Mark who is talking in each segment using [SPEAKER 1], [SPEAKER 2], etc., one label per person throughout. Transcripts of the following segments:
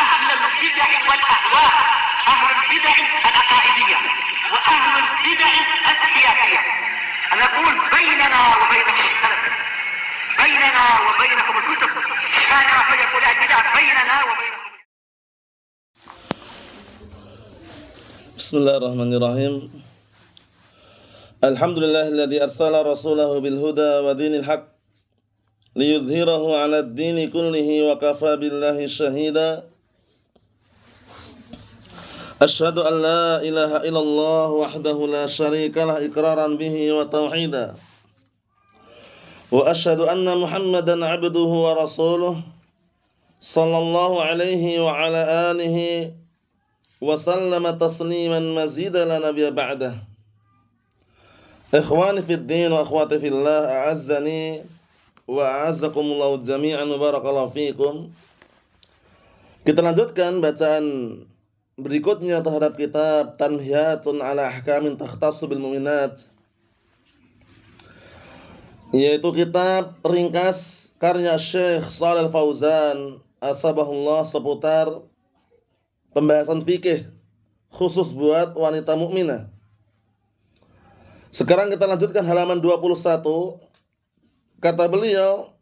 [SPEAKER 1] أهل البدع والأهواء، أهل البدع العقائدية وأهل البدع السياسية. أنا أقول بيننا وبينكم السلف، بيننا وبينكم الكتب، كان فيقول البدع بيننا وبينكم.
[SPEAKER 2] Bismillahirrahmanirrahim. Alhamdulillahilladzi arsala rasulahu bil huda wa dinil haq liyudhhirahu 'ala ad-dini kullihi wa kafa billahi shahida. Asyhadu an la ilaha illallah wahdahu la syarikalah iqraran bihi wa tauhida. Wa asyhadu anna Muhammadan 'abduhu wa rasuluh sallallahu alaihi wa ala alihi wa sallama tasliman mazidan la nabiyya ba'dah. Ikhwani fid din wa akhwati fillah, a'azzani wa a'azzakumullahu jami'an wa barakallahu fikum. Kita lanjutkan bacaan berikutnya terhadap kitab Tanhiyatun ala ahkamin takhtassu bil mu'minat, yaitu kitab ringkas karya Syekh Shalih Fauzan asbahullah seputar pembahasan fikih khusus buat wanita mukminah. Sekarang kita lanjutkan halaman 21. Kata beliau,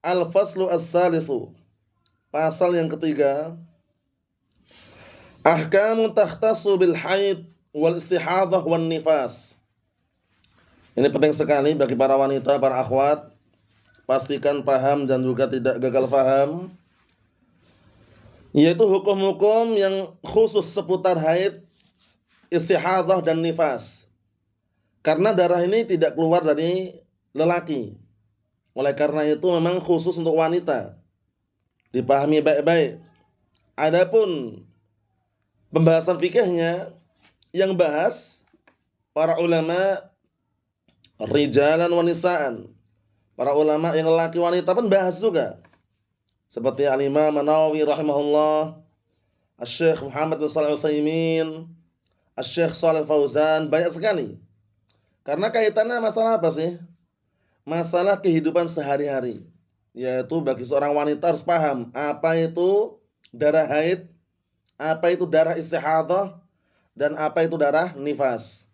[SPEAKER 2] Al-Faslu As-Salisu, pasal yang ketiga, Ahkamun takhtassu bil haid wal istihadhah wan nifas. Ini penting sekali bagi para wanita, para akhwat. Pastikan paham dan juga tidak gagal paham, yaitu hukum-hukum yang khusus seputar haid, istihadhah dan nifas. Karena darah ini tidak keluar dari lelaki. Oleh karena itu memang khusus untuk wanita. Dipahami baik-baik. Adapun pembahasan fikihnya yang bahas para ulama rijalan wa nisaan. Para ulama yang lelaki wanita pun bahas juga. Seperti Al-Imam An-Nawawi rahimahullah, Asy-Syaikh Muhammad bin Shalih Al-Utsaimin, Asy-Syaikh Shalih Fauzan, banyak sekali. Karena kaitannya masalah apa sih? Masalah kehidupan sehari-hari. Yaitu bagi seorang wanita harus paham apa itu darah haid, apa itu darah istihadhah, dan apa itu darah nifas.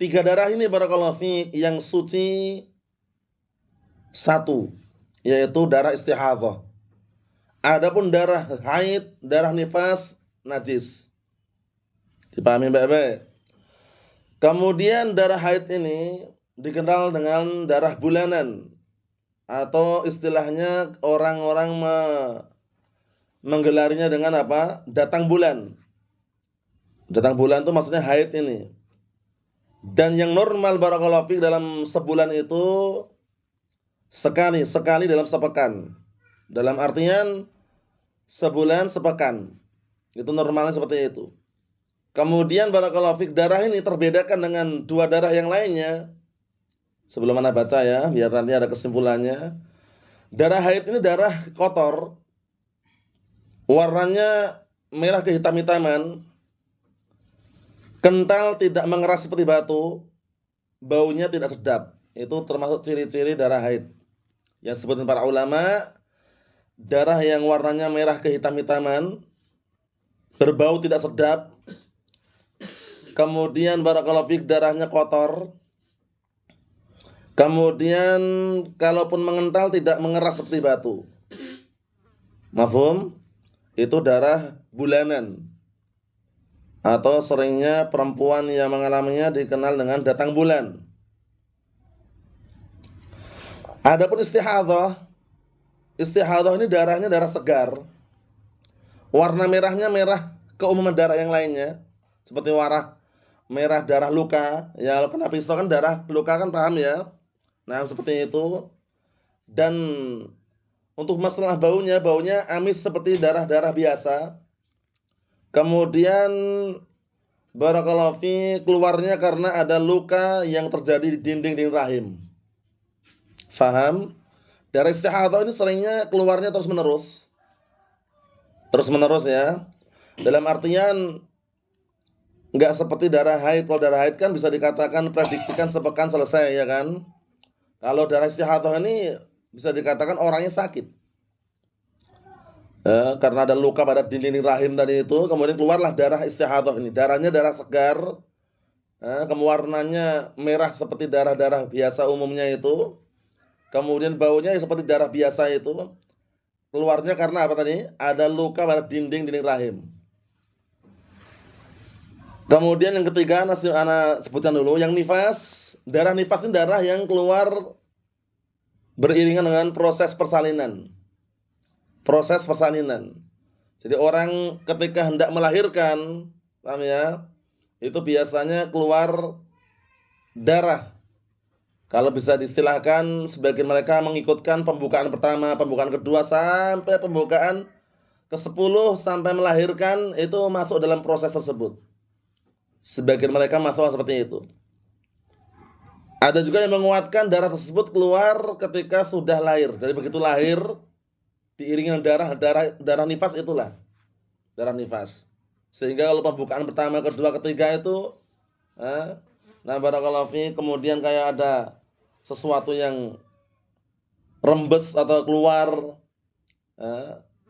[SPEAKER 2] 3 darah ini barakallahu fiik yang suci satu, yaitu darah istihadhah. Adapun darah haid, darah nifas najis. Dipahami baik-baik. Kemudian darah haid ini dikenal dengan darah bulanan, atau istilahnya orang-orang menggelarinya dengan apa? Datang bulan. Datang bulan itu maksudnya haid ini. Dan yang normal barakallahu fiik dalam sebulan itu sekali dalam sepekan. Dalam artian sebulan sepekan. Itu normalnya seperti itu. Kemudian barakallahu fiik darah ini terbedakan dengan 2 darah yang lainnya. Sebelum Anda baca ya, biar nanti ada kesimpulannya. Darah haid ini darah kotor. Warnanya merah kehitam-hitaman. Kental, tidak mengeras seperti batu. Baunya tidak sedap. Itu termasuk ciri-ciri darah haid. Yang sebutin para ulama, darah yang warnanya merah kehitam-hitaman, berbau tidak sedap. Kemudian barakallahu fiik darahnya kotor. Kemudian kalaupun mengental tidak mengeras seperti batu. Mafhum? Itu darah bulanan. Atau seringnya perempuan yang mengalaminya dikenal dengan datang bulan. Adapun istihadhah, istihadhah ini darahnya darah segar. Warna merahnya merah keumuman darah yang lainnya. Seperti warna merah darah luka. Ya, kalau kena pisau kan darah luka kan, paham ya? Nah, seperti itu. Dan untuk masalah baunya amis seperti darah-darah biasa. Kemudian barakallahu fi keluarnya karena ada luka yang terjadi di dinding rahim. Faham? Darah istihadhah ini seringnya keluarnya terus-menerus. Terus-menerus ya. Dalam artian enggak seperti darah haid. Kalau darah haid kan bisa dikatakan prediksikan sepekan selesai ya kan. Kalau darah istihadhah ini bisa dikatakan orangnya sakit. Karena ada luka pada dinding rahim tadi itu, kemudian keluarlah darah istihadhah ini. Darahnya darah segar, warnanya merah seperti darah-darah biasa umumnya itu. Kemudian baunya ya seperti darah biasa itu. Keluarnya karena apa tadi? Ada luka pada dinding rahim. Kemudian yang ketiga, anak sebutkan dulu, yang nifas. Darah nifas ini darah yang keluar beriringan dengan proses persalinan. Proses persalinan. Jadi orang ketika hendak melahirkan, paham ya? Itu biasanya keluar darah. Kalau bisa diistilahkan, sebagian mereka mengikutkan pembukaan pertama, pembukaan kedua, sampai pembukaan ke-10 sampai melahirkan, itu masuk dalam proses tersebut. Sebagian mereka masuk seperti itu. Ada juga yang menguatkan darah tersebut keluar ketika sudah lahir. Jadi begitu lahir, diiringi dengan darah nifas itulah. Darah nifas. Sehingga kalau pembukaan pertama, kedua, ketiga itu, nah barakallahu fi, kemudian kayak ada sesuatu yang rembes atau keluar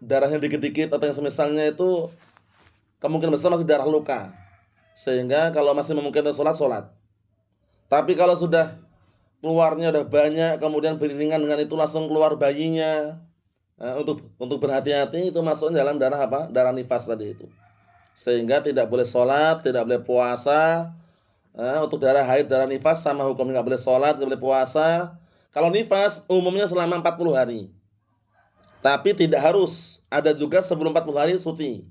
[SPEAKER 2] darahnya dikit-dikit atau yang semisalnya, itu kemungkinan besar masih darah luka. Sehingga kalau masih memungkinkan sholat. Tapi kalau sudah keluarnya udah banyak, kemudian beriringan dengan itu langsung keluar bayinya, untuk berhati-hati, itu masuk dalam darah apa? Darah nifas tadi itu. Sehingga tidak boleh sholat, tidak boleh puasa. Untuk darah haid, darah nifas sama hukumnya, nggak boleh sholat, nggak boleh puasa. Kalau nifas umumnya selama 40 hari. Tapi tidak harus, ada juga sebelum 40 hari suci.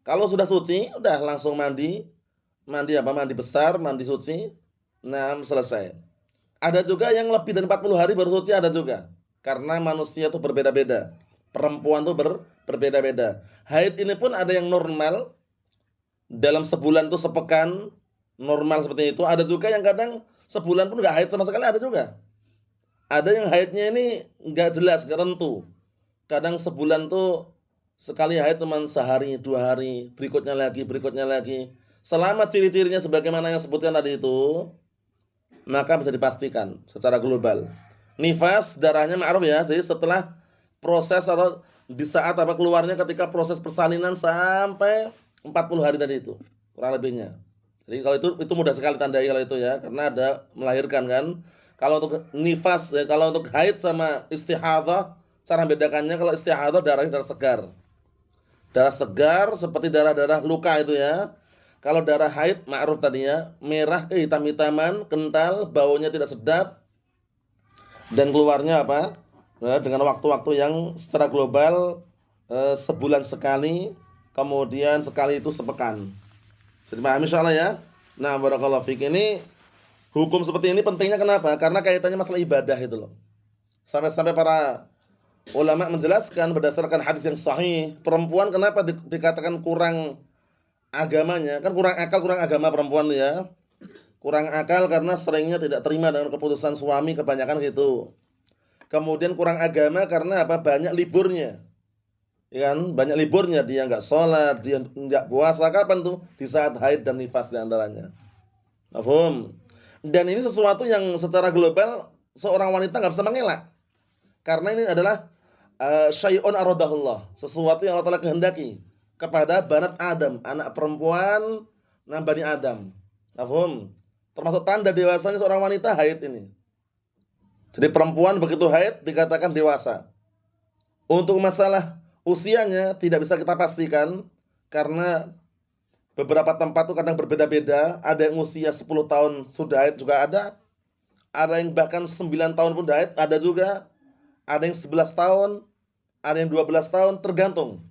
[SPEAKER 2] Kalau sudah suci, udah langsung mandi. Mandi apa? Mandi besar, mandi suci. Nah, selesai. Ada juga yang lebih dari 40 hari baru suci, ada juga. Karena manusia itu berbeda-beda. Perempuan itu berbeda-beda. Haid ini pun ada yang normal. Dalam sebulan itu sepekan, normal seperti itu. Ada juga yang kadang sebulan pun nggak haid sama sekali, ada juga. Ada yang haidnya ini nggak jelas, nggak tentu. Kadang sebulan tuh sekali haid cuma sehari, 2 hari, berikutnya lagi. Selama ciri-cirinya sebagaimana yang sebutkan tadi itu, maka bisa dipastikan secara global. Nifas darahnya ma'ruf ya. Jadi setelah proses atau di saat apa keluarnya ketika proses persalinan sampai 40 hari tadi itu, kurang lebihnya. Jadi kalau itu mudah sekali tandai kalau itu ya, karena ada melahirkan kan. Kalau untuk nifas ya, kalau untuk haid sama istihadhah, cara membedakannya, kalau istihadhah darahnya darah segar. Darah segar seperti darah-darah luka itu ya. Kalau darah haid ma'ruf tadinya, merah kehitam-hitaman, kental, baunya tidak sedap, dan keluarnya apa? Dengan waktu-waktu yang secara global sebulan sekali, kemudian sekali itu sepekan. Jadi paham insyaallah ya. Nah, barakallahu fiik, ini hukum seperti ini pentingnya kenapa? Karena kaitannya masalah ibadah itu loh. Sampai-sampai para ulama menjelaskan berdasarkan hadis yang sahih, perempuan kenapa dikatakan kurang agamanya? Kan kurang akal, kurang agama perempuan ya. Kurang akal karena seringnya tidak terima dengan keputusan suami, kebanyakan gitu. Kemudian kurang agama karena apa? Banyak liburnya. Ya kan? Banyak liburnya, dia nggak sholat, dia nggak puasa. Kapan tuh? Di saat haid dan nifas diantaranya. Paham? Dan ini sesuatu yang secara global seorang wanita nggak bisa mengelak. Karena ini adalah syai'un aradahullah, sesuatu yang Allah Ta'ala kehendaki kepada banat Adam, anak perempuan Bani Adam. Paham? Termasuk tanda dewasanya seorang wanita haid ini. Jadi perempuan begitu haid dikatakan dewasa. Untuk masalah usianya tidak bisa kita pastikan karena beberapa tempat itu kadang berbeda-beda. Ada yang usia 10 tahun sudah haid juga ada. Ada yang bahkan 9 tahun pun haid, ada juga. Ada yang 11 tahun, ada yang 12 tahun, tergantung.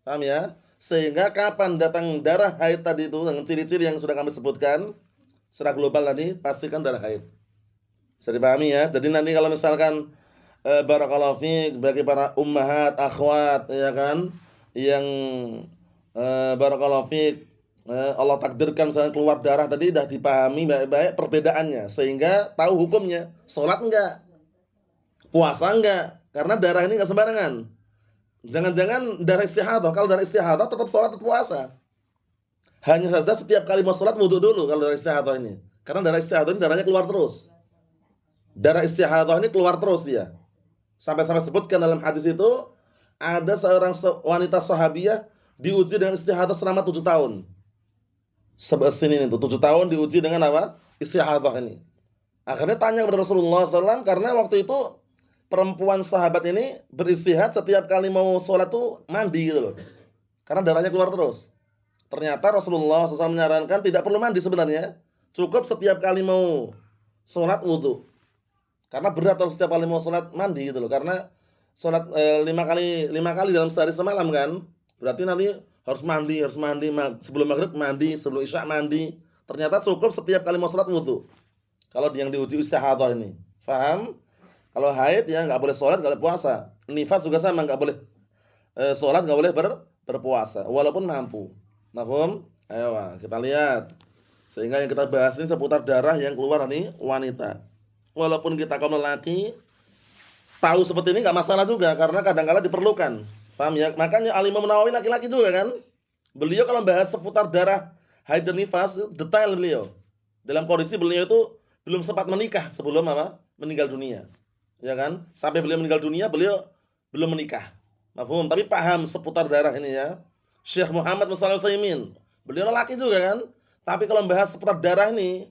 [SPEAKER 2] Paham ya? Sehingga kapan datang darah haid tadi itu dengan ciri-ciri yang sudah kami sebutkan secara global tadi, pastikan darah haid. Bisa dipahami ya? Jadi nanti kalau misalkan barakallahu fiik, bagi para ummahat, akhwat ya kan, yang barakallahu fiik, Allah takdirkan misalnya keluar darah tadi, dah dipahami baik-baik perbedaannya sehingga tahu hukumnya. Salat enggak? Puasa enggak? Karena darah ini enggak sembarangan. Jangan-jangan darah istihadhah. Kalau darah istihadhah tetap salat, tetap puasa. Hanya saja setiap kali mau salat wudu dulu kalau darah istihadhah ini. Karena darah istihadhah ini darahnya keluar terus. Darah istihadhah ini keluar terus dia. Sampai-sampai sebutkan dalam hadis itu, ada seorang wanita sahabiah diuji dengan istihadah selama 7 tahun. Sini itu 7 tahun diuji dengan apa? Istihadah ini. Akhirnya tanya kepada Rasulullah SAW karena waktu itu perempuan sahabat ini beristihad setiap kali mau sholat tuh mandi gitu loh. Karena darahnya keluar terus. Ternyata Rasulullah SAW menyarankan tidak perlu mandi sebenarnya. Cukup setiap kali mau sholat wudhu. Karena berat kalau setiap kali mau sholat mandi gitu loh. Karena sholat 5 kali dalam sehari semalam kan. Berarti nanti harus mandi. Sebelum maghrib mandi, sebelum isya mandi. Ternyata cukup setiap kali mau sholat wudhu. Kalau yang diuji istihadah ini. Faham? Kalau haid ya nggak boleh sholat, nggak boleh puasa. Nifas juga sama, nggak boleh sholat, nggak boleh berpuasa. Walaupun mampu. Mafhum? Ayo kita lihat. Sehingga yang kita bahas ini seputar darah yang keluar nih wanita. Walaupun kita kaum lelaki tahu seperti ini nggak masalah juga karena kadang-kala diperlukan. Paham ya? Makanya Al-Imam Nawawi laki-laki juga kan. Beliau kalau bahas seputar darah haid dan nifas detail beliau. Dalam kondisi beliau itu belum sempat menikah sebelum apa? Meninggal dunia. Ya kan? Sampai beliau meninggal dunia beliau belum menikah. Mafhum? Tapi paham seputar darah ini ya. Syekh Muhammad bin Shalih Al-Utsaimin. Beliau lelaki juga kan? Tapi kalau membahas seputar darah ini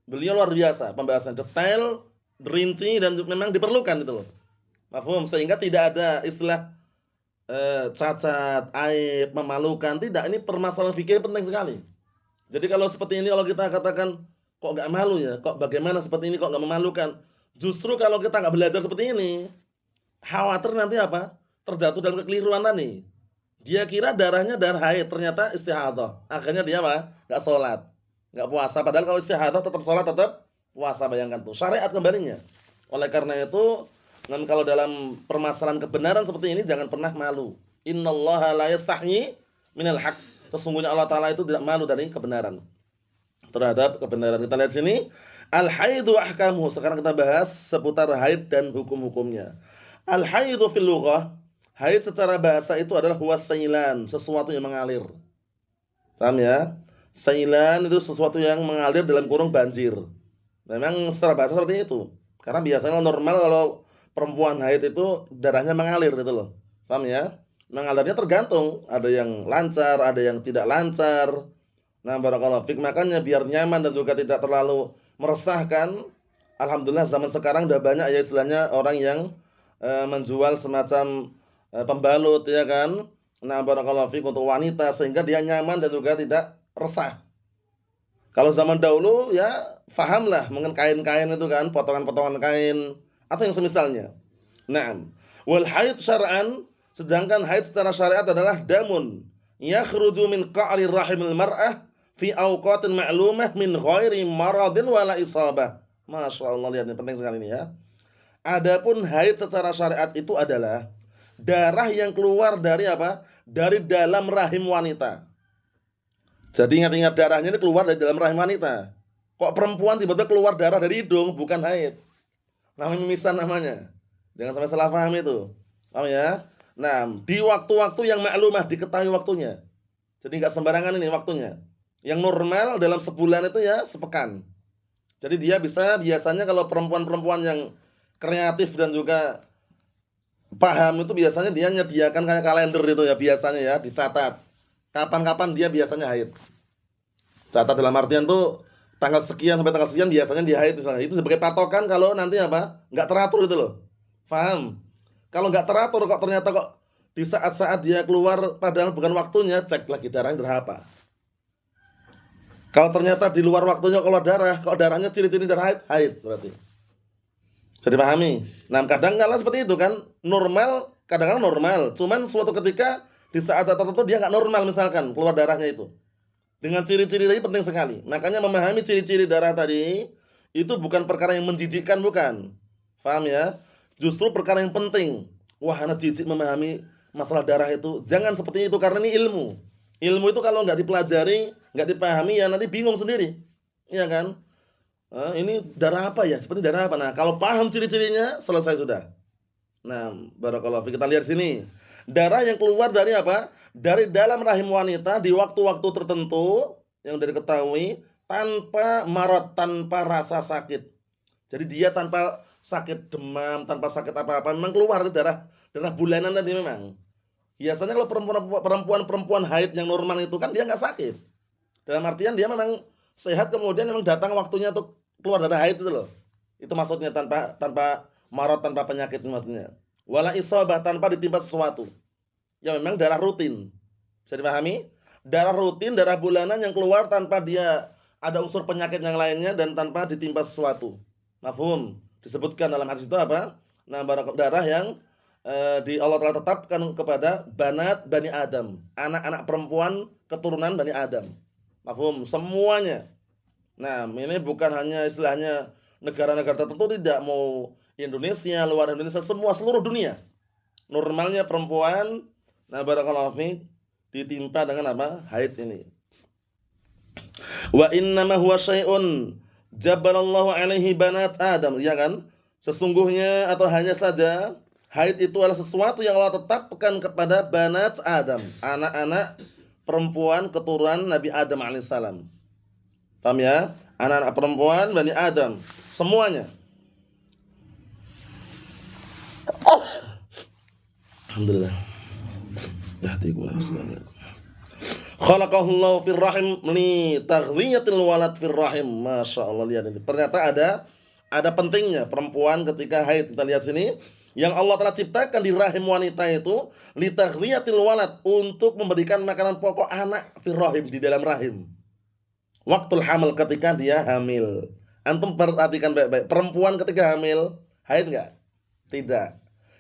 [SPEAKER 2] beliau luar biasa, pembahasan detail, rinci dan memang diperlukan itu loh. Mafhum? Sehingga tidak ada istilah cacat, aib, memalukan, tidak. Ini permasalahan fikih penting sekali. Jadi kalau seperti ini kalau kita katakan kok nggak malu ya, kok bagaimana seperti ini kok nggak memalukan. Justru kalau kita nggak belajar seperti ini, khawatir nanti apa? Terjatuh dalam kekeliruan tadi. Dia kira darahnya darah haid, ternyata istihadah. Akhirnya dia apa? Nggak sholat, nggak puasa. Padahal kalau istihadah tetap sholat, tetap puasa. Bayangkan tuh, syariat kembalinya. Oleh karena itu, kalau dalam permasalahan kebenaran seperti ini jangan pernah malu. Innallaha la yastahyi minal haq. Sesungguhnya Allah Ta'ala itu tidak malu dari kebenaran. Terhadap kebenaran. Kita lihat sini. Al-haidu ahkamuhu. Sekarang kita bahas seputar haid dan hukum-hukumnya. Al-haidu fil lughah. Haid secara bahasa itu adalah huwa sailan, sesuatu yang mengalir. Paham ya? Sailan itu sesuatu yang mengalir dalam kurung banjir. Memang secara bahasa seperti itu. Karena biasanya normal kalau perempuan haid itu darahnya mengalir gitu loh. Paham ya? Mengalirnya tergantung, ada yang lancar, ada yang tidak lancar. Nah, barakallahu fik, makanya biar nyaman dan juga tidak terlalu meresahkan. Alhamdulillah zaman sekarang udah banyak ya istilahnya orang yang menjual semacam pembalut ya kan. Nah, barakallahu fik untuk wanita sehingga dia nyaman dan juga tidak resah. Kalau zaman dahulu ya fahamlah mungkin kain-kain itu kan, potongan-potongan kain atau yang semisalnya. Naam. Wal haid syar'an, sedangkan haid secara syariat adalah damun yakhruju min qa'ri rahimil mar'ah fi awqatin ma'lumah min ghairi maradin wala isabah. Masya Allah, lihat ini penting sekali ini ya. Adapun haid secara syariat itu adalah darah yang keluar dari apa? Dari dalam rahim wanita. Jadi ingat-ingat darahnya ini keluar dari dalam rahim wanita. Kok perempuan tiba-tiba keluar darah dari hidung? Bukan haid. Namanya mimisan namanya. Jangan sampai salah paham itu. Paham ya? Nah, di waktu-waktu yang maklumah, diketahui waktunya. Jadi nggak sembarangan ini waktunya. Yang normal dalam sebulan itu ya sepekan. Jadi dia biasanya kalau perempuan-perempuan yang kreatif dan juga paham itu biasanya dia menyediakan kayak kalender itu ya biasanya ya, dicatat. Kapan-kapan dia biasanya haid. Catat dalam artian tuh tanggal sekian sampai tanggal sekian biasanya dia haid misalnya. Itu sebagai patokan kalau nanti apa? Nggak teratur itu loh. Paham? Kalau nggak teratur kok ternyata kok di saat-saat dia keluar padahal bukan waktunya, cek lagi darahnya berapa. Kalau ternyata di luar waktunya kalau darah, kok darahnya ciri-ciri darah haid berarti. Jadi pahami. Nah, kadang-kala seperti itu kan, normal, kadang-kadang normal. Cuman suatu ketika di saat-saat tertentu dia nggak normal misalkan keluar darahnya itu. Dengan ciri-ciri tadi penting sekali. Makanya memahami ciri-ciri darah tadi itu bukan perkara yang menjijikkan, bukan. Paham ya? Justru perkara yang penting. Wah, anak jijik memahami masalah darah itu. Jangan seperti itu karena ini ilmu. Ilmu itu kalau nggak dipelajari, nggak dipahami ya nanti bingung sendiri. Iya kan? Ini darah apa ya? Seperti darah apa? Nah, kalau paham ciri-cirinya, selesai sudah. Nah, barakallahu fi, kita lihat sini. Darah yang keluar dari apa? Dari dalam rahim wanita di waktu-waktu tertentu yang sudah diketahui tanpa marad, tanpa rasa sakit. Jadi dia tanpa sakit demam, tanpa sakit apa-apa, memang keluar darah bulanan tadi memang. Biasanya kalau perempuan haid yang normal itu kan dia nggak sakit. Dalam artian dia memang sehat, kemudian memang datang waktunya untuk keluar darah haid itu loh. Itu maksudnya tanpa tanpa marat, tanpa penyakit maksudnya. Wala isabah, tanpa ditimpa sesuatu. Ya memang darah rutin. Bisa dipahami? Darah rutin, darah bulanan yang keluar tanpa dia ada unsur penyakit yang lainnya dan tanpa ditimpa sesuatu. Mafhum? Disebutkan dalam hadis itu apa? Nah, darah yang di Allah Ta'ala tetapkan kepada banat Bani Adam, anak-anak perempuan keturunan Bani Adam. Mafhum? Semuanya. Nah, ini bukan hanya istilahnya negara-negara tertentu, tidak, mau Indonesia, luar Indonesia, semua seluruh dunia. Normalnya perempuan, nah barakallahu fiik, ditimpa dengan apa? Haid ini. Wa innama huwa syai'un jabbalallahu alaihi banat Adam, ya kan? Sesungguhnya atau hanya saja haid itu adalah sesuatu yang Allah tetapkan kepada banat Adam, anak-anak perempuan keturunan Nabi Adam alaihissalam. Paham ya? Anak-anak perempuan Bani Adam, semuanya. Alhamdulillah. Yahdikumullah subhanahu. Khalaqahullahu fir rahim li taghriyatil walad fir rahim. Masyaallah, lihat ini. Ternyata ada pentingnya perempuan ketika haid. Kita lihat sini, yang Allah telah ciptakan di rahim wanita itu li taghriyatil walad, untuk memberikan makanan pokok anak fir rahim, di dalam rahim. Waktul hamil, ketika dia hamil. Antum perhatikan baik-baik, perempuan ketika hamil haid enggak? Tidak.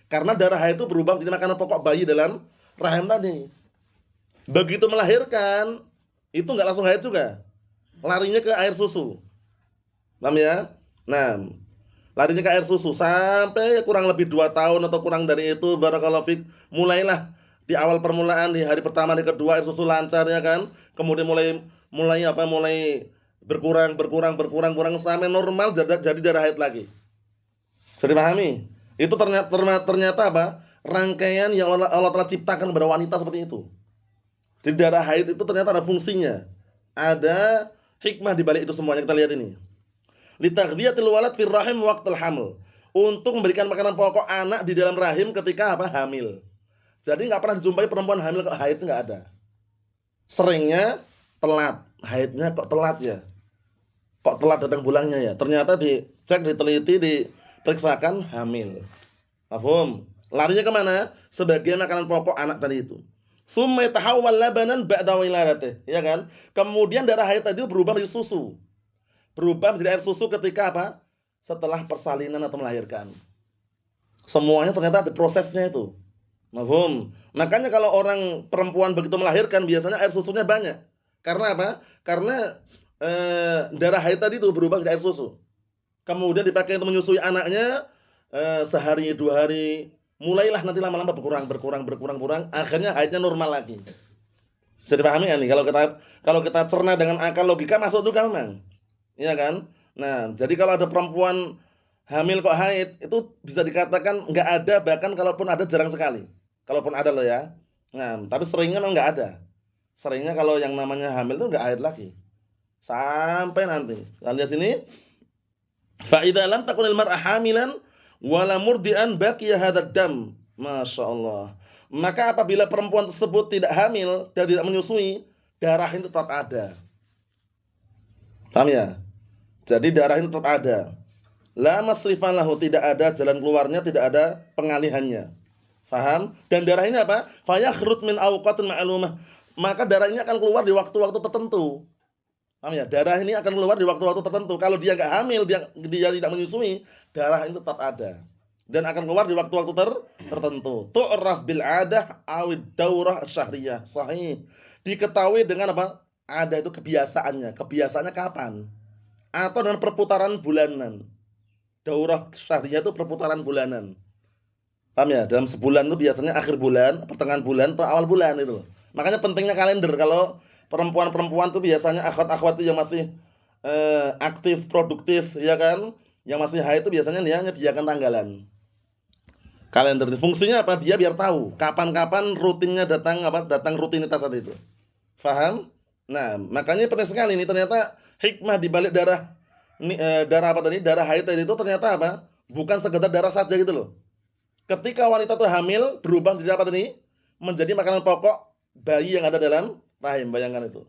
[SPEAKER 2] Karena darah haid itu berubah menjadi makanan pokok bayi dalam rahim tadi. Begitu melahirkan, itu enggak langsung haid juga. Larinya ke air susu. Paham ya? Nah, larinya ke air susu sampai kurang lebih 2 tahun atau kurang dari itu, barakallahu fik, mulailah di awal permulaan, di hari pertama, di kedua air susu lancar, ya kan? Kemudian mulai berkurang sampai normal, jadi darah haid lagi. Bisa dipahami? Itu ternyata apa? Rangkaian yang Allah telah ciptakan kepada wanita seperti itu. Jadi darah haid itu ternyata ada fungsinya. Ada hikmah di balik itu semuanya. Kita lihat ini. Li taghdiyatil walad fir rahim waqtal haml. Untuk memberikan makanan pokok anak di dalam rahim ketika apa? Hamil. Jadi enggak pernah dijumpai perempuan hamil kok haid, enggak ada. Seringnya telat, haidnya kok telat ya. Kok telat datang bulannya ya? Ternyata dicek, diteliti, diperiksakan hamil. Paham? Larinya kemana? Sebagai makanan pokok anak tadi itu. Summa yatahawwal labanan ba'da wiladatihi, ya kan? Kemudian darah haid tadi berubah menjadi susu. Berubah menjadi air susu ketika apa? Setelah persalinan atau melahirkan. Semuanya ternyata ada prosesnya itu. Paham? Makanya kalau orang perempuan begitu melahirkan biasanya air susunya banyak. Karena apa? Karena darah haid tadi itu berubah menjadi air susu. Kemudian dipakai untuk menyusui anaknya, sehari 2 hari, mulailah nanti lama-lama berkurang, akhirnya haidnya normal lagi. Bisa dipahami ya nih? Kalau kita cerna dengan akal logika masuk juga memang. Iya kan? Nah, jadi kalau ada perempuan hamil kok haid, itu bisa dikatakan enggak ada, bahkan kalaupun ada jarang sekali. Kalaupun ada loh ya. Nah, tapi seringnya memang enggak ada. Seringnya kalau yang namanya hamil itu enggak haid lagi. Sampai nanti. Kita lihat sini. Fa idza lam takunil mar'a hamilan wala murdi'an baqiya hadzal dam. Masyaallah. Maka apabila perempuan tersebut tidak hamil dan tidak menyusui, darah itu tetap ada. Paham ya? Jadi darah itu tetap ada. La masrifan lahu, tidak ada jalan keluarnya, tidak ada pengalihannya. Paham? Dan darah ini apa? Fa yakhrut min awqatin ma'lumah. Maka darah ini akan keluar di waktu-waktu tertentu. Paham ya? Darah ini akan keluar di waktu-waktu tertentu. Kalau dia enggak hamil, dia tidak menyusui, darah ini tetap ada. Dan akan keluar di waktu-waktu tertentu. Tu'raf bil 'adah awid daurah syahriyah. Sahih. Diketahui dengan apa? Ada itu kebiasaannya. Kebiasaannya kapan? Atau dengan perputaran bulanan. Daurah syahriyah itu perputaran bulanan. Paham ya? Dalam sebulan itu biasanya akhir bulan, pertengahan bulan, atau awal bulan itu. Makanya pentingnya kalender. Kalau perempuan-perempuan tuh biasanya akhwat-akhwat itu yang masih aktif, produktif, ya kan? Yang masih haid itu biasanya dia menyediakan tanggalan. Kalender itu fungsinya apa? Dia biar tahu kapan-kapan rutinnya datang rutinitas saat itu. Faham? Nah, makanya penting sekali ini, ternyata hikmah di balik darah haid tadi itu ternyata apa? Bukan sekedar darah saja gitu loh. Ketika wanita itu hamil, berubah menjadi apa tadi? menjadi makanan pokok bayi yang ada dalam rahim. Bayangkan itu.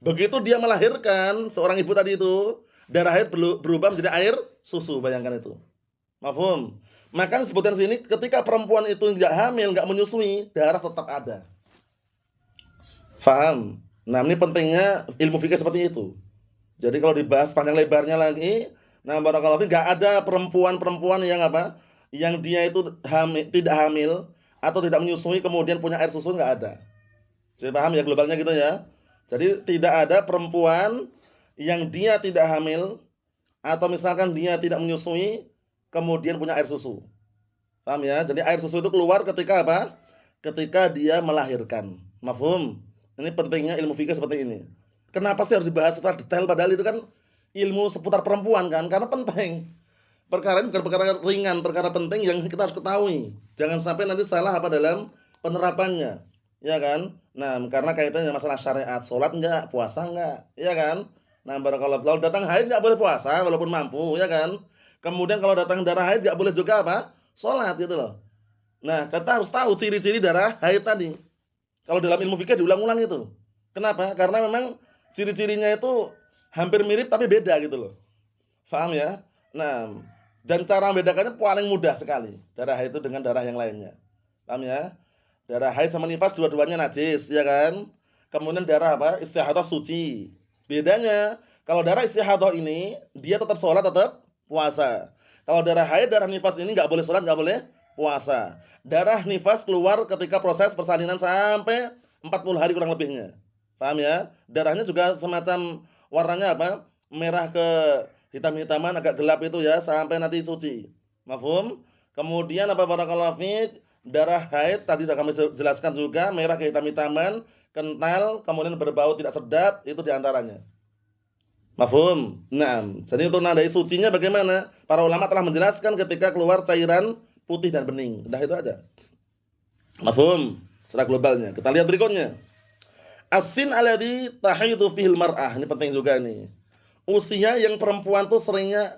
[SPEAKER 2] Begitu dia melahirkan seorang ibu tadi itu, darah haid berubah menjadi air susu. Bayangkan itu. Mafhum? Maka disebutkan sini ketika perempuan itu nggak hamil, nggak menyusui, darah tetap ada. Faham? Nah, ini pentingnya ilmu fikih seperti itu. Jadi kalau dibahas panjang lebarnya lagi, nah barakallahu fiik, nggak ada perempuan-perempuan yang apa? Yang dia itu tidak hamil atau tidak menyusui kemudian punya air susu, nggak ada. Jadi paham ya globalnya gitu ya. Jadi tidak ada perempuan yang dia tidak hamil atau misalkan dia tidak menyusui kemudian punya air susu. Paham ya? Jadi air susu itu keluar ketika apa? Ketika dia melahirkan. Mafhum? Ini pentingnya ilmu fikih seperti ini. Kenapa sih harus dibahas secara detail padahal itu kan ilmu seputar perempuan kan? Karena penting. Perkara ini bukan perkara ringan, perkara penting yang kita harus ketahui. Jangan sampai nanti salah apa dalam penerapannya. Ya kan? Nah, karena kaitannya masalah syariat, salat enggak, puasa enggak, ya kan? Nah, barakallahu kalau datang haid enggak boleh puasa walaupun mampu, ya kan? Kemudian kalau datang darah haid enggak boleh juga apa? Salat gitu loh. Nah, kita harus tahu ciri-ciri darah haid tadi. Kalau dalam ilmu fikih diulang-ulang itu. Kenapa? Karena memang ciri-cirinya itu hampir mirip tapi beda gitu loh. Paham ya? Nah, dan cara membedakannya paling mudah sekali. Darah haid itu dengan darah yang lainnya. Paham ya? Darah haid sama nifas dua-duanya najis, ya kan? Kemudian darah apa? Istihadah suci. Bedanya, kalau darah istihadah ini dia tetap sholat, tetap puasa. Kalau darah haid, darah nifas ini nggak boleh sholat, nggak boleh puasa. Darah nifas keluar ketika proses persalinan sampai 40 hari kurang lebihnya. Paham ya? Darahnya juga semacam warnanya apa? Merah ke hitam-hitaman agak gelap itu ya sampai nanti suci. Mafhum? Kemudian apa barakallahu fiik? Darah haid tadi sudah kami jelaskan juga merah ke hitam-hitaman, kental, kemudian berbau tidak sedap, itu diantaranya. Mafhum? Nah, jadi untuk nandai sucinya bagaimana? Para ulama telah menjelaskan ketika keluar cairan putih dan bening. Udah itu aja. Mafhum? Secara globalnya. Kita lihat berikutnya. As-sin alladhi tahidu fihil mar'ah. Ini penting juga nih. Usia yang perempuan tuh seringnya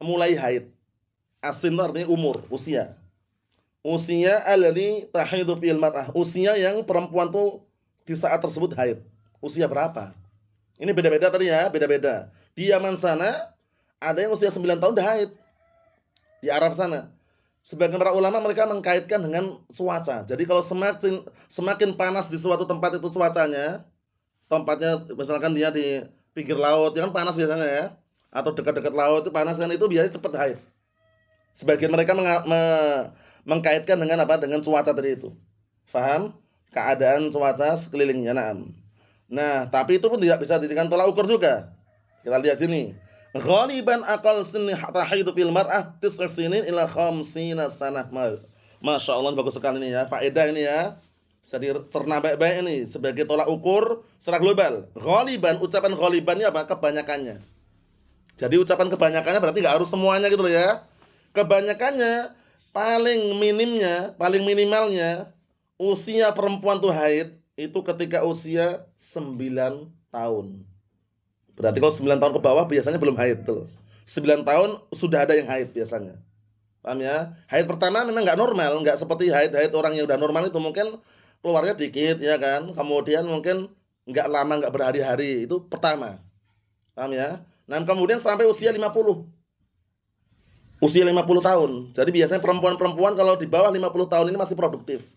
[SPEAKER 2] mulai haid. As-sin itu artinya umur, usia. Usia alladhi tahidu fihil mar'ah. Usia yang perempuan tuh di saat tersebut haid. Usia berapa? Ini beda-beda tadi ya, beda-beda. Di Yaman sana ada yang usia 9 tahun dah haid. Di Arab sana. Sebagian para ulama mereka mengkaitkan dengan cuaca. Jadi kalau semakin panas di suatu tempat itu cuacanya, tempatnya misalkan dia di pinggir laut, ya kan panas biasanya ya, atau dekat-dekat laut itu panas kan, itu biasanya cepat haid. Sebagian mereka mengkaitkan dengan apa? Dengan cuaca tadi itu. Faham? Keadaan cuaca sekelilingnya. Nah, tapi itu pun tidak bisa dijadikan tolak ukur juga. Kita lihat sini. Ghaliban aqal sinni tahidu fil mar'ah 9 sinin ila 50 sanah. Masya Allah, bagus sekali ini ya. Faedah ini ya. Bisa dicerna baik-baik ini sebagai tolak ukur secara global. Ghaliban, ucapan ghaliban ini apa? Kebanyakannya. Jadi ucapan kebanyakannya berarti nggak harus semuanya gitu loh ya. Kebanyakannya, paling minimnya, paling minimalnya usia perempuan tuh haid itu ketika usia 9 tahun. Berarti kalau 9 tahun ke bawah biasanya belum haid tuh. 9 tahun sudah ada yang haid biasanya. Paham ya? Haid pertama memang nggak normal, nggak seperti haid orang yang udah normal itu mungkin keluarnya dikit ya kan. Kemudian mungkin nggak lama, nggak berhari-hari, itu pertama. Paham ya? Nah, kemudian sampai usia 50. Usia 50 tahun. Jadi biasanya perempuan-perempuan kalau di bawah 50 tahun ini masih produktif.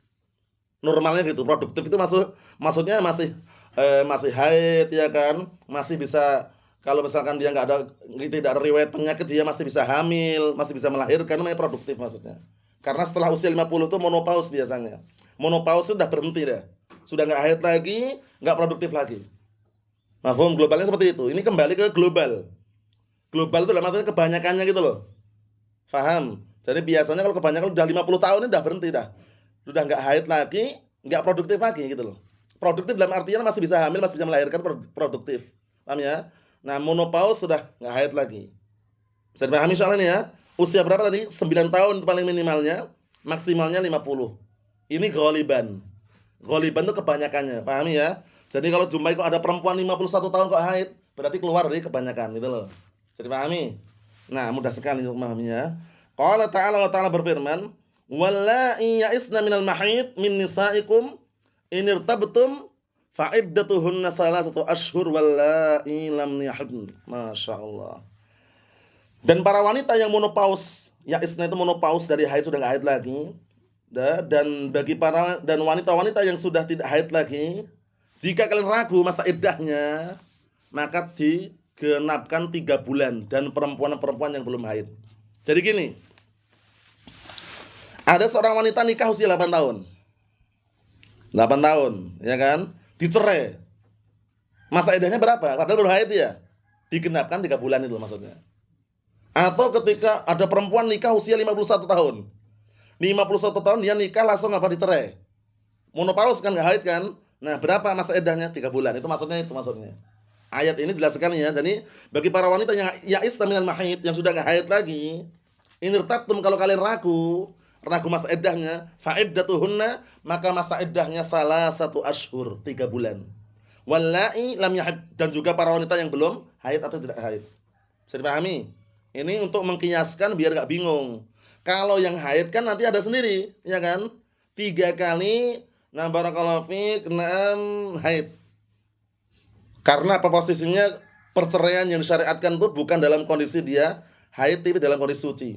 [SPEAKER 2] Normalnya gitu. Produktif itu maksudnya masih haid ya kan, masih bisa, kalau misalkan dia tidak ada riwayat penyakit, dia masih bisa hamil, masih bisa melahirkan, namanya produktif maksudnya. Karena setelah usia 50 itu menopause biasanya. Menopause itu sudah berhenti dah. Sudah nggak haid lagi, nggak produktif lagi. Mafhum? Globalnya seperti itu. Ini kembali ke global. Global itu dalam artinya kebanyakannya gitu loh. Paham? Jadi biasanya kalau kebanyakan udah 50 tahun ini udah berhenti dah. Sudah nggak haid lagi, nggak produktif lagi gitu loh. Produktif dalam artian masih bisa hamil, masih bisa melahirkan, produktif. Paham ya? Nah, menopause sudah nggak haid lagi. Bisa dipahami soal ini ya? Usia berapa tadi? 9 tahun paling minimalnya, maksimalnya 50. Ini ghaliban. Ghaliban itu kebanyakannya, pahami ya? Jadi kalau jumpai kok ada perempuan 51 tahun kok haid, berarti keluar dari kebanyakan gitu loh. Bisa dipahami? Nah, mudah sekali untuk memahaminya. Qala ta'ala, Allah Ta'ala berfirman, Wallahi ya'isna minal mahid min nisaikum in irtabtum fa'iddatuhunna salasatu ashhur wallahi lam yahidn. Masya Allah. Dan para wanita yang menopause, ya'isna itu menopause dari haid sudah enggak haid lagi. Dan bagi para dan wanita-wanita yang sudah tidak haid lagi, jika kalian ragu masa iddahnya, maka digenapkan 3 bulan dan perempuan-perempuan yang belum haid. Jadi gini, ada seorang wanita nikah usia 8 tahun. 8 tahun, ya kan? Dicerai. Masa iddahnya berapa? Padahal baru haid ya. Digenapkan 3 bulan itu maksudnya. Atau ketika ada perempuan nikah usia 51 tahun. 51 tahun dia nikah langsung apa dicerai. Menopause kan enggak haid kan? Nah, berapa masa iddahnya? 3 bulan. Itu maksudnya. Ayat ini jelas sekali ya. Jadi bagi para wanita yang ya'isna minal mahid, yang sudah enggak haid lagi, in irtabtum, kalau kalian ragu masa iddahnya, fa'iddatuhunna, maka masa iddahnya salasatu ashhur, 3 bulan. Wallahi lam yahid, dan juga para wanita yang belum haid atau tidak haid. Bisa dipahami? Ini untuk mengkiaskan biar enggak bingung. Kalau yang haid kan nanti ada sendiri, ya kan? 3 kali, nah barakallahu fiik, 6 haid. Karena apa posisinya perceraian yang disyariatkan itu bukan dalam kondisi dia haid, tapi dalam kondisi suci.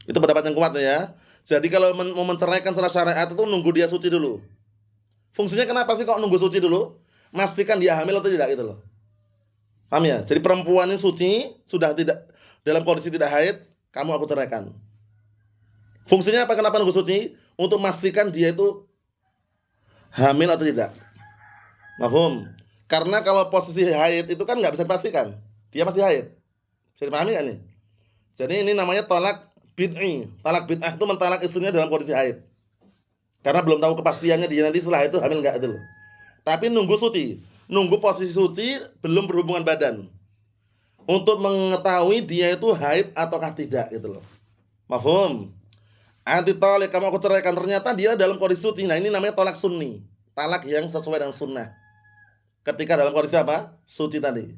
[SPEAKER 2] Itu pendapat yang kuat ya. Jadi kalau mau menceraikan secara syariat itu nunggu dia suci dulu. Fungsinya kenapa sih kok nunggu suci dulu? Pastikan dia hamil atau tidak gitu loh. Paham ya? Jadi perempuan yang suci sudah tidak dalam kondisi tidak haid, kamu aku ceraikan. Fungsinya apa? Kenapa nunggu suci? Untuk memastikan dia itu hamil atau tidak. Mafhum? Karena kalau posisi haid itu kan nggak bisa dipastikan. Dia masih haid. Bisa dipahami nggak nih? Jadi ini namanya talak bid'i. Talak bid'ah itu mentalak istrinya dalam kondisi haid. Karena belum tahu kepastiannya dia nanti setelah itu hamil nggak itu loh. Tapi nunggu suci. Nunggu posisi suci belum berhubungan badan. Untuk mengetahui dia itu haid ataukah tidak gitu loh. Mafhum? Anti talak, kamu aku ceraikan, ternyata dia dalam kondisi suci. Nah, ini namanya talak sunni. Talak yang sesuai dengan sunnah. Ketika dalam kondisi apa? Suci tadi.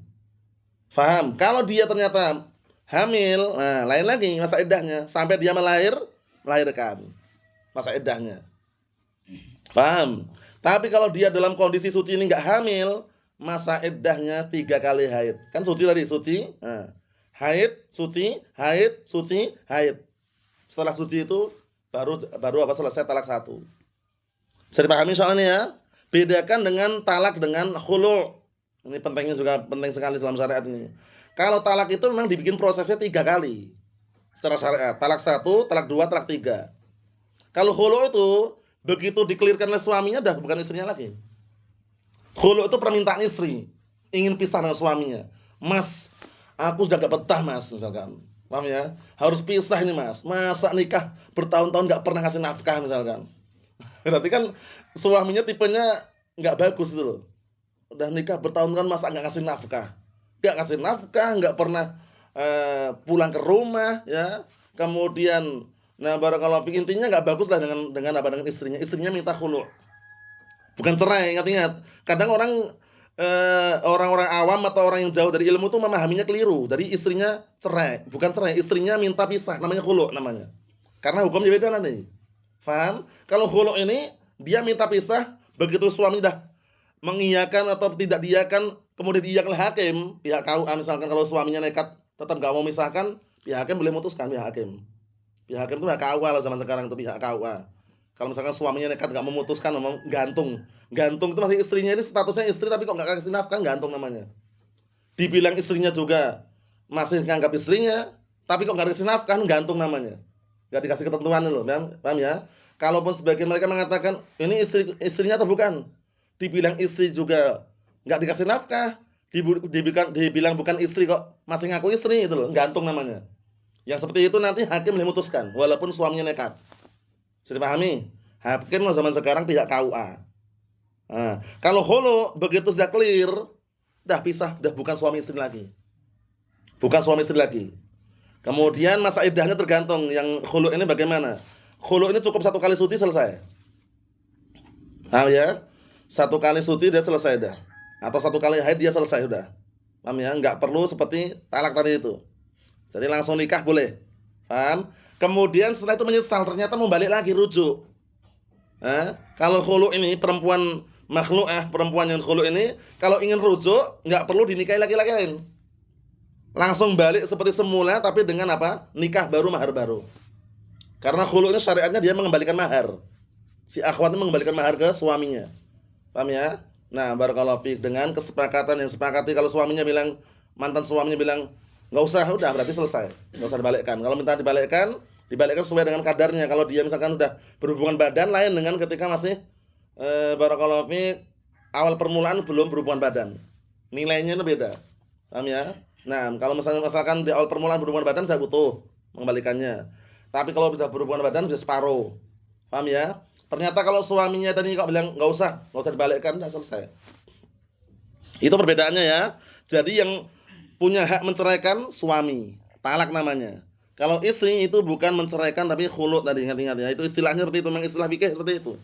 [SPEAKER 2] Faham? Kalau dia ternyata hamil, nah lain lagi masa iddahnya. Sampai dia melahirkan. Masa iddahnya. Paham? Tapi kalau dia dalam kondisi suci ini enggak hamil, masa iddahnya 3 kali haid. Kan suci tadi, suci. Nah, haid, suci, haid, suci, haid. Setelah suci itu baru apa selesai talak 1. Bisa dipahami soalnya ya? Bedakan dengan talak dengan khulu'. Ini pentingnya juga penting sekali dalam syariat ini. Kalau talak itu memang dibikin prosesnya 3 kali. Secara syariat, talak 1, talak 2, talak 3. Kalau khulu' itu begitu dikelirkan oleh suaminya dah bukan istrinya lagi. Khulu' itu permintaan istri, ingin pisah dengan suaminya. Mas, aku sudah gak betah mas, misalkan. Paham ya? Harus pisah ini mas. Masa nikah bertahun-tahun gak pernah ngasih nafkah misalkan. Berarti kan suaminya tipenya gak bagus itu loh. Udah nikah bertahun-tahun masa gak ngasih nafkah. Gak ngasih nafkah, gak pernah pulang ke rumah ya. Kemudian nah barakallahu fiik, intinya gak bagus lah dengan istrinya. Istrinya minta khulu'. Bukan cerai, ingat-ingat. Kadang orang-orang awam atau orang yang jauh dari ilmu itu memahaminya keliru. Jadi istrinya cerai, bukan cerai, istrinya minta pisah, namanya khulu' namanya. Karena hukumnya beda nanti. Faham? Kalau khulu' ini dia minta pisah, begitu suami dah mengiyakan atau tidak diiyakan, kemudian diiyakan hakim, pihak KUA misalkan kalau suaminya nekat tetap enggak mau misahkan, pihak hakim boleh memutuskan, pihak hakim. Pihak hakim itu pihak KUA lah zaman sekarang itu pihak KUA. Kalau misalkan suaminya nekat nggak memutuskan, mau gantung itu masih istrinya ini statusnya istri tapi kok nggak kasih nafkah, gantung namanya. Dibilang istrinya juga masih nganggap istrinya, tapi kok nggak kasih nafkah, gantung namanya. Nggak dikasih ketentuan loh, paham ya? Kalaupun sebagian mereka mengatakan ini istrinya atau bukan, dibilang istri juga nggak dikasih nafkah, dibilang bukan istri kok masih ngaku istri itu loh, gantung namanya. Yang seperti itu nanti hakim boleh memutuskan, walaupun suaminya nekat. Sudah pahami? Hakim zaman sekarang pihak KUA. Nah, kalau khulu' begitu sudah clear, dah pisah, dah bukan suami istri lagi. Bukan suami istri lagi. Kemudian masa iddahnya tergantung. Yang khulu' ini bagaimana? Khulu' ini cukup 1 kali suci selesai. Paham ya? 1 kali suci dia selesai dah. Atau 1 kali haid dia selesai sudah. Paham ya? Enggak perlu seperti talak tadi itu. Jadi langsung nikah boleh. Paham? Kemudian setelah itu menyesal, ternyata mau balik lagi rujuk. Kalau khulu ini perempuan makhlu'ah, perempuan yang khulu ini kalau ingin rujuk nggak perlu dinikahi laki-laki lain. Langsung balik seperti semula tapi dengan apa? Nikah baru, mahar baru. Karena khulu ini syariatnya dia mengembalikan mahar. Si akhwat ini mengembalikan mahar ke suaminya. Paham ya? Nah, barakallahu fiik, dengan kesepakatan yang sepakati. Kalau suaminya bilang, mantan suaminya bilang nggak usah, udah berarti selesai, nggak usah dibalikkan. Kalau minta dibalikkan sesuai dengan kadarnya. Kalau dia misalkan udah berhubungan badan, lain dengan ketika masih barakallahu fiik awal permulaan belum berhubungan badan, nilainya itu beda. Paham ya? Nah, kalau misalkan di awal permulaan berhubungan badan saya butuh mengembalikannya. Tapi kalau bisa berhubungan badan bisa separuh. Paham ya? Ternyata kalau suaminya tadi kok bilang nggak usah dibalikkan, udah selesai. Itu perbedaannya ya. Jadi yang punya hak menceraikan suami, talak namanya. Kalau istri itu bukan menceraikan tapi khulu tadi, ingat-ingat ya. Itu istilahnya seperti itu, memang istilah fikih seperti itu.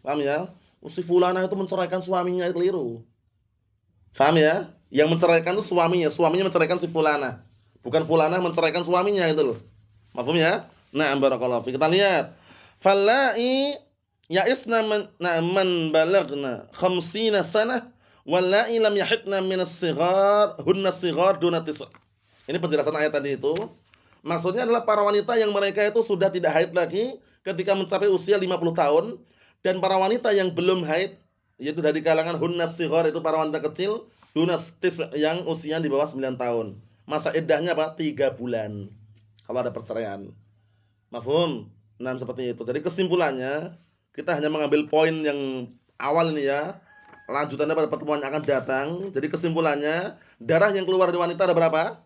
[SPEAKER 2] Paham ya? Si fulanah itu menceraikan suaminya, itu keliru. Paham ya? Yang menceraikan itu suaminya menceraikan si fulanah. Bukan fulanah menceraikan suaminya, itu loh. Mafhum ya? Nah, barakallahu fiik. Kita lihat. Fallai ya'isna man balagna 50 sanah wallai lam yahidna minas sighar hunna sighar duna tis'. Ini penjelasan ayat tadi itu. Maksudnya adalah para wanita yang mereka itu sudah tidak haid lagi ketika mencapai usia 50 tahun, dan para wanita yang belum haid yaitu dari kalangan hunna sighar, itu para wanita kecil, duna tis' yang usia di bawah 9 tahun. Masa iddahnya apa? 3 bulan. Kalau ada perceraian. Mafhum? Nah, seperti itu. Jadi kesimpulannya kita hanya mengambil poin yang awal ini ya. Lanjutannya pada pertemuan yang akan datang. Jadi kesimpulannya, darah yang keluar dari wanita ada berapa?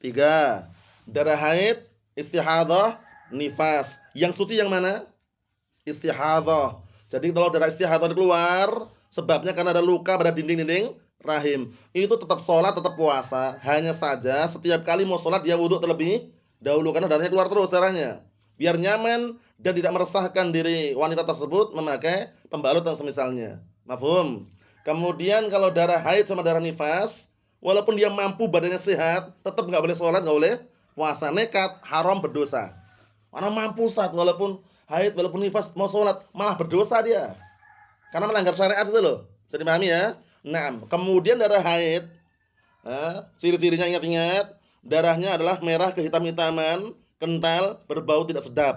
[SPEAKER 2] 3. Darah haid, istihadah, nifas. Yang suci yang mana? Istihadah. Jadi kalau darah istihadah keluar, sebabnya karena ada luka pada dinding-dinding rahim. Itu tetap sholat, tetap puasa. Hanya saja setiap kali mau sholat dia wudhu terlebih dahulu, karena darahnya keluar terus darahnya. Biar nyaman dan tidak meresahkan diri wanita tersebut memakai pembalut yang semisalnya. Mafhum? Kemudian kalau darah haid sama darah nifas, walaupun dia mampu, badannya sehat, tetap nggak boleh sholat, nggak boleh puasa. Nekat, haram, berdosa. Mana mampu Ustaz, walaupun haid, walaupun nifas mau sholat, malah berdosa dia. Karena melanggar syariat itu loh. Bisa dipahami ya? Nah, kemudian darah haid, ciri-cirinya ingat-ingat, darahnya adalah merah kehitam-hitaman, kental, berbau tidak sedap.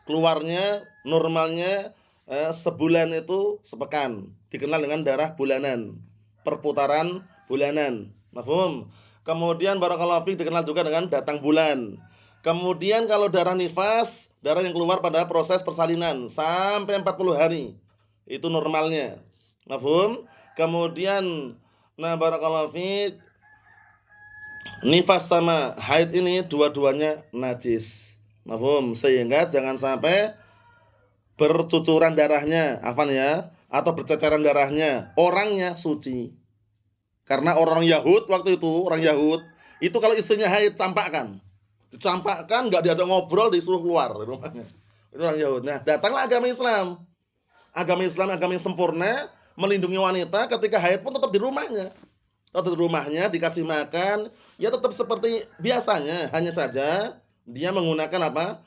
[SPEAKER 2] Keluarnya normalnya sebulan itu sepekan. Dikenal dengan darah bulanan, perputaran bulanan. Mafhum? Kemudian barakallahu fiik dikenal juga dengan datang bulan. Kemudian kalau darah nifas, darah yang keluar pada proses persalinan sampai 40 hari. Itu normalnya. Mafhum? Kemudian barakallahu fiik, nifas sama haid ini dua-duanya najis. Mafhum? Sehingga jangan sampai bercucuran darahnya, afan ya, atau berceceran darahnya. Orangnya suci. Karena orang Yahud waktu itu, orang Yahud itu kalau istrinya haid campakkan. Dicampakkan, enggak diajak ngobrol, disuruh keluar dari rumahnya. Itu orang Yahud. Nah, datanglah agama Islam. Agama Islam, agama yang sempurna, melindungi wanita ketika haid pun tetap di rumahnya. Tetap di rumahnya, dikasih makan, ya tetap seperti biasanya. Hanya saja dia menggunakan apa?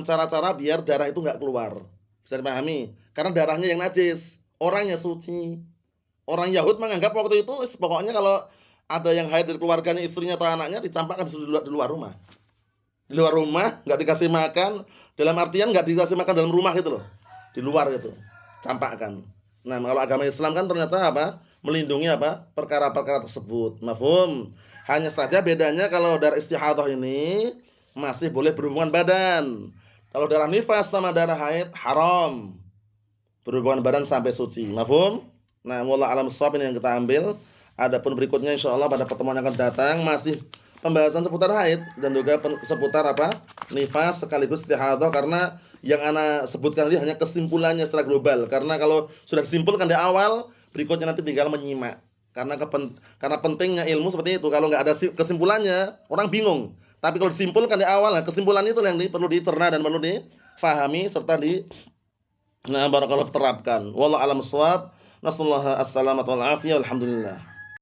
[SPEAKER 2] Cara-cara biar darah itu enggak keluar. Bisa dipahami? Karena darahnya yang najis, orangnya suci. Orang Yahud menganggap waktu itu pokoknya kalau ada yang haid dari keluarganya, istrinya atau anaknya, dicampakkan di luar rumah. Di luar rumah, nggak dikasih makan, dalam artian nggak dikasih makan dalam rumah gitu loh. Di luar gitu, campakkan. Nah, kalau agama Islam kan ternyata apa? Melindungi apa? Perkara-perkara tersebut. Mafhum? Hanya saja bedanya kalau darah istihadah ini masih boleh berhubungan badan. Kalau darah nifas sama darah haid haram berhubungan badan sampai suci. Mafhum? Nah, wallahu a'lam bishawab, ini yang kita ambil. Adapun berikutnya insyaallah pada pertemuan yang akan datang masih pembahasan seputar haid dan juga seputar apa? Nifas sekaligus istihadah, karena yang ana sebutkan ini hanya kesimpulannya secara global. Karena kalau sudah disimpulkan di awal, berikutnya nanti tinggal menyimak. Karena pentingnya ilmu seperti itu. Kalau nggak ada kesimpulannya, orang bingung. Tapi kalau disimpulkan di awal, kesimpulan itu yang perlu dicerna dan perlu difahami serta barakallahu terapkan. Wallahu a'lam bishawab. Nasallahu as-salamata wal afiyah. Alhamdulillah.